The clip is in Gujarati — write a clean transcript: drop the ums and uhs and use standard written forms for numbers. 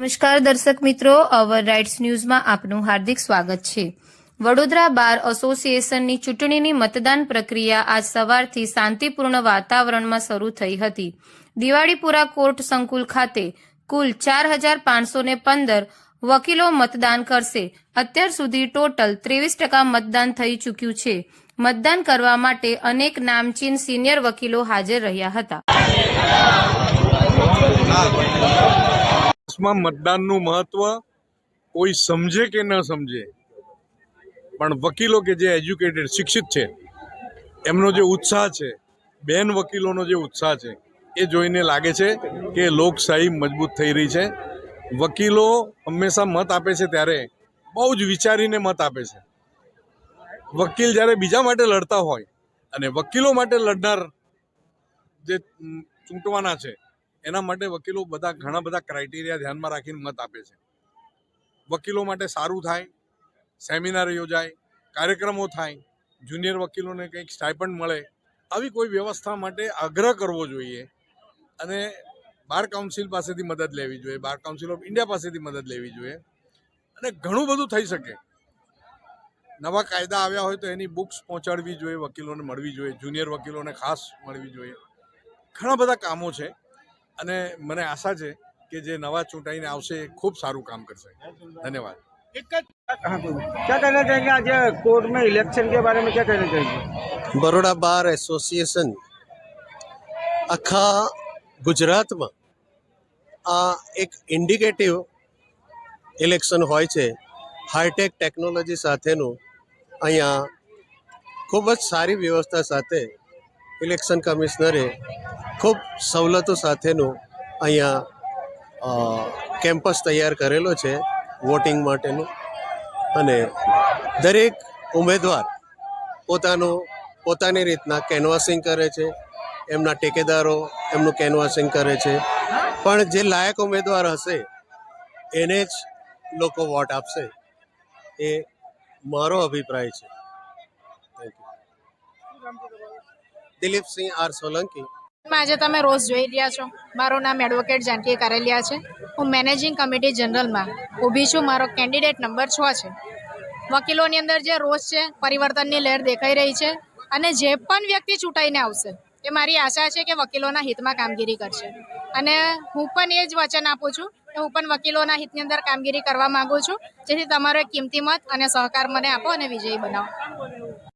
નમસ્કાર દર્શક મિત્રો, અવર રાઇટ્સ ન્યૂઝમાં આપનું હાર્દિક સ્વાગત છે। વડોદરા બાર એસોસિએશનની ચૂંટણીની મતદાન પ્રક્રિયા આજ સવારથી શાંતિપૂર્ણ વાતાવરણમાં શરૂ થઈ હતી। દિવાળીપુરા કોર્ટ સંકુલ ખાતે કુલ 4515 વકીલો મતદાન કરશે। અત્યાર સુધી ટોટલ 23% મતદાન થઈ ચૂક્યું છે। મતદાન કરવા માટે અનેક નામચીન સિનિયર વકીલો હાજર રહ્યા હતા। मतदानનું મહત્વ કોઈ સમજે કે ન સમજે, પણ વકીલો કે જે એજ્યુકેટેડ શિક્ષિત છે એમનો જે ઉત્સાહ છે, બેન વકીલોનો જે ઉત્સાહ છે એ જોઈને લાગે છે કે લોકશાહી મજબૂત થઈ રહી છે। વકીલો હંમેશા મત આપે છે ત્યારે બહુ જ વિચારીને મત આપે છે। વકીલ જ્યારે બીજા માટે લડતા હોય અને વકીલો માટે લડનાર જે ચૂંટવાના છે એના માટે વકીલો ઘણા બધા ક્રાઇટેરિયા ધ્યાનમાં રાખીને મત આપે છે। વકીલો માટે સારું થાય, સેમિનાર યોજાય, કાર્યક્રમો થાય, જુનિયર વકીલોને કંઈક સ્ટાઇપન્ડ મળે, આવી કોઈ વ્યવસ્થા માટે આગ્રહ કરવો જોઈએ અને બાર કાઉન્સિલ પાસેથી મદદ લેવી જોઈએ, બાર કાઉન્સિલ ઓફ ઇન્ડિયા પાસેથી મદદ લેવી જોઈએ અને ઘણું બધું થઈ શકે। નવા કાયદા આવ્યા હોય તો એની બુક્સ પહોંચાડવી જોઈએ, વકીલોને મળવી જોઈએ, જુનિયર વકીલોને ખાસ મળવી જોઈએ। ઘણા બધા કામો છે અને મને આશા છે कि जे नवा चूंटाई आवशे खूब सारू काम करशे। धन्यवाद। क्या कहना चाहेंगे आज कोर्ट में इलेक्शन के बारे में, क्या कहना चाहेंगे? बरोड़ा बार एसोसिएशन आखा गुजरात में आ एक इंडिकेटिव इलेक्शन होय छे। हाईटेक टेक्नोलॉजी साथेनु अहींया खूब ज सारी व्यवस्था साथे इलेक्शन कमिश्नरे खूब सवलतो साथेनु अहींया કેમ્પસ તૈયાર કરેલો છે વોટિંગ માટેનું અને દરેક ઉમેદવાર પોતાની રીતના કેનવાસિંગ કરે છે, એમના ટેકેદારો એમનું કેનવાસિંગ કરે છે, પણ જે લાયક ઉમેદવાર હશે એને જ લોકો વોટ આપશે, એ મારો અભિપ્રાય છે। દિલીપસિંહ આર સોલંકી। આજે તમે રોજ જોઈ રહ્યા છો, મારું નામ એડવોકેટ જાનકી કારેલિયા છે। હું મેનેજિંગ કમિટી જનરલમાં ઊભી છું। મારો કેન્ડિડેટ નંબર 6 છે। વકીલોની અંદર જે રોષ છે, પરિવર્તનની લહેર દેખાઈ રહી છે અને જે પણ વ્યક્તિ ચૂંટાઈને આવશે એ મારી આશા છે કે વકીલોના હિતમાં કામગીરી કરશે અને હું પણ એ જ વચન આપું છું કે હું પણ વકીલોના હિતની અંદર કામગીરી કરવા માંગુ છું, જેથી તમારો એક કિંમતી મત અને સહકાર મને આપો અને વિજયી બનાવો।